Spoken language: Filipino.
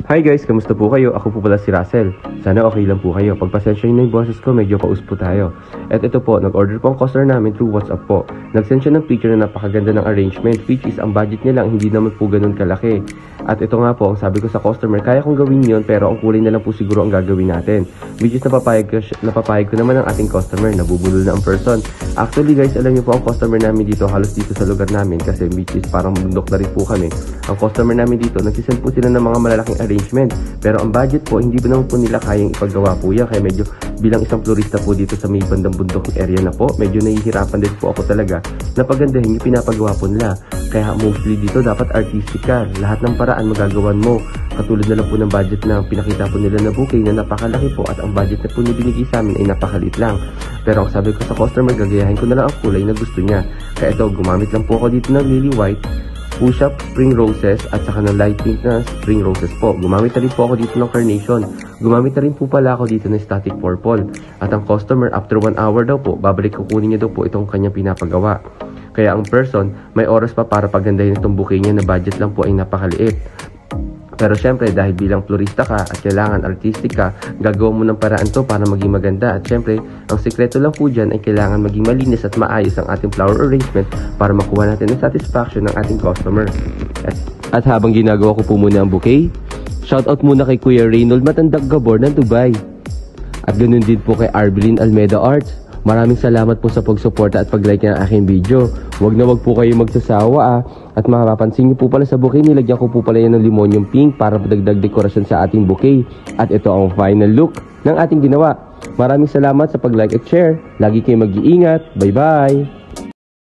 Hi guys, kamusta po kayo? Ako po pala si Russell. Sana okay lang po kayo. Pagpasensya nyo na yung boses ko, medyo paus po tayo. At ito po, nag-order po ang customer namin through WhatsApp po. Nag-send siya ng picture na napakaganda ng arrangement, which is ang budget niya lang, hindi naman po ganun kalaki. At ito nga po, ang sabi ko sa customer, kaya kong gawin yon pero ang kulay na lang po siguro ang gagawin natin. Which is napapayag ko naman ang ating customer, nabubulol na ang person. Actually guys, alam niyo po ang customer namin dito, halos dito sa lugar namin, kasi which is parang bundok na rin po kami. Ang customer namin dito, nagsisend po sila ng mga malalaking arrangement. Pero ang budget po, hindi ba naman po nila kayang ipagawa po yan. Kaya medyo bilang isang florista po dito sa may bandang bundok area na po, medyo nahihirapan din po ako talaga na pagandahin yung pinapagawa po nila. Kaya mostly dito dapat artistic ka. Lahat ng paraan magagawan mo. Katulad na lang po ng budget na pinakita po nila na bouquet na napakalaki po at ang budget na po na binigay sa amin ay napakalit lang. Pero ang sabi ko sa customer, gagayahin ko na lang ang kulay na gusto niya. Kaya ito, gumamit lang po ako dito ng lily white, push-up spring roses at saka ng light pink na spring roses po. Gumamit na rin po ako dito ng carnation. Gumamit na rin po pala ako dito ng static purple. At ang customer, after 1 hour daw po, babalik kukunin niya daw po itong kanyang pinapagawa. Kaya ang person, may oras pa para pagandahin itong bouquet niya na budget lang po ay napakaliit. Pero syempre, dahil bilang florista ka at kailangan artistic ka, gagawa mo ng paraan to para maging maganda. At syempre, ang sekreto lang po dyan ay kailangan maging malinis at maayos ang ating flower arrangement para makuha natin ang satisfaction ng ating customer. At habang ginagawa ko po muna ang bouquet, shoutout muna kay Kuya Reynold Matandag Gabor ng Dubai. At ganoon din po kay Arbeline Almeida Arts. Maraming salamat po sa pagsuporta at pag-like ng aking video. Huwag na wag po kayo magsasawa At mapapansin niyo po pala sa bouquet, nilagyan ko po pala yan ng limonyong pink para padagdag dekorasyon sa ating bouquet. At ito ang final look ng ating ginawa. Maraming salamat sa pag-like at share. Lagi kayong mag-iingat. Bye-bye!